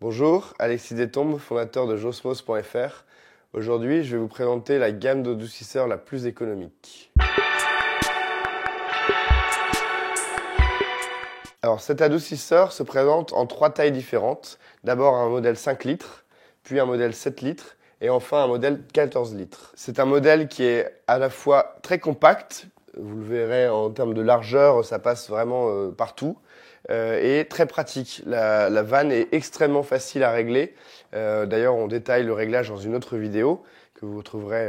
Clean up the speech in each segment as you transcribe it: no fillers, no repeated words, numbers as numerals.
Bonjour, Alexis Destombes, fondateur de Josmos.fr. Aujourd'hui, je vais vous présenter la gamme d'adoucisseurs la plus économique. Alors, cet adoucisseur se présente en 3 tailles différentes. D'abord un modèle 5 litres, puis un modèle 7 litres et enfin un modèle 14 litres. C'est un modèle qui est à la fois très compact, vous le verrez en termes de largeur, ça passe vraiment partout. Et très pratique. La vanne est extrêmement facile à régler. D'ailleurs, on détaille le réglage dans une autre vidéo que vous retrouverez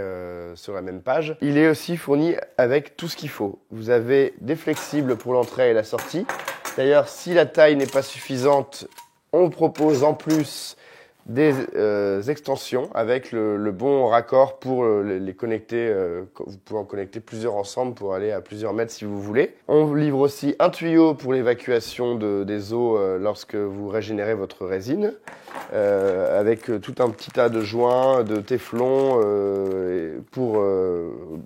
sur la même page. Il est aussi fourni avec tout ce qu'il faut. Vous avez des flexibles pour l'entrée et la sortie. D'ailleurs, si la taille n'est pas suffisante, on propose en plus des extensions avec le bon raccord pour les connecter. Vous pouvez en connecter plusieurs ensemble pour aller à plusieurs mètres si vous voulez. On livre aussi un tuyau pour l'évacuation des eaux lorsque vous régénérez votre résine, avec tout un petit tas de joints, de téflon pour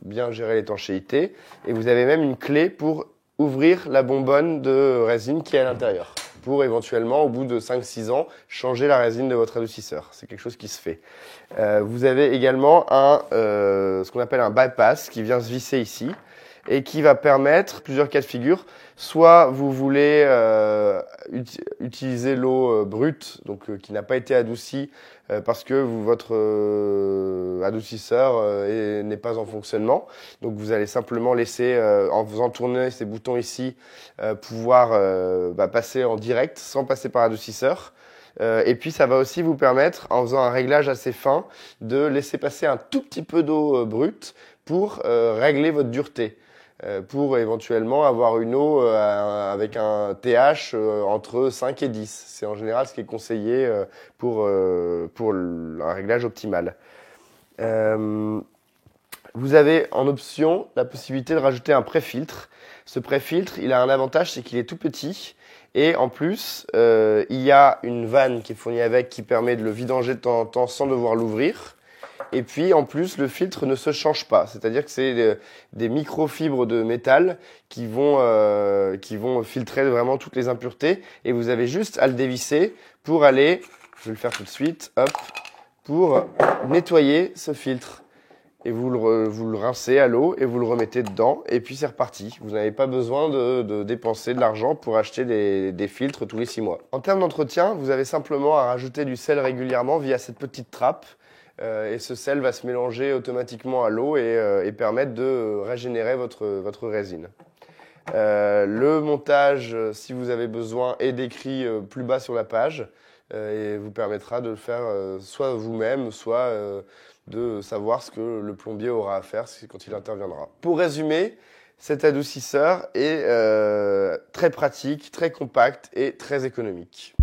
bien gérer l'étanchéité. Et vous avez même une clé pour ouvrir la bonbonne de résine qui est à l'intérieur, pour éventuellement, au bout de 5-6 ans, changer la résine de votre adoucisseur. C'est quelque chose qui se fait. Vous avez également ce qu'on appelle un bypass qui vient se visser ici et qui va permettre plusieurs cas de figure. Soit vous voulez utiliser l'eau brute, donc qui n'a pas été adoucie, parce que votre adoucisseur n'est pas en fonctionnement. Donc vous allez simplement laisser, en faisant tourner ces boutons ici, pouvoir passer en direct sans passer par adoucisseur. Et puis ça va aussi vous permettre, en faisant un réglage assez fin, de laisser passer un tout petit peu d'eau brute pour régler votre dureté. Pour éventuellement avoir une eau avec un TH entre 5 et 10. C'est en général ce qui est conseillé pour un réglage optimal. Vous avez en option la possibilité de rajouter un pré-filtre. Ce pré-filtre, il a un avantage, c'est qu'il est tout petit. Et en plus, il y a une vanne qui est fournie avec qui permet de le vidanger de temps en temps sans devoir l'ouvrir. Et puis, en plus, le filtre ne se change pas. C'est-à-dire que c'est des microfibres de métal qui vont filtrer vraiment toutes les impuretés. Et vous avez juste à le dévisser pour aller, je vais le faire tout de suite, hop, pour nettoyer ce filtre. Et vous le rincez à l'eau et vous le remettez dedans. Et puis, c'est reparti. Vous n'avez pas besoin de dépenser de l'argent pour acheter des filtres tous les 6 mois. En termes d'entretien, vous avez simplement à rajouter du sel régulièrement via cette petite trappe. Et ce sel va se mélanger automatiquement à l'eau et permettre de régénérer votre résine. Le montage, si vous avez besoin, est décrit plus bas sur la page et vous permettra de le faire soit vous-même, soit de savoir ce que le plombier aura à faire quand il interviendra. Pour résumer, cet adoucisseur est très pratique, très compact et très économique.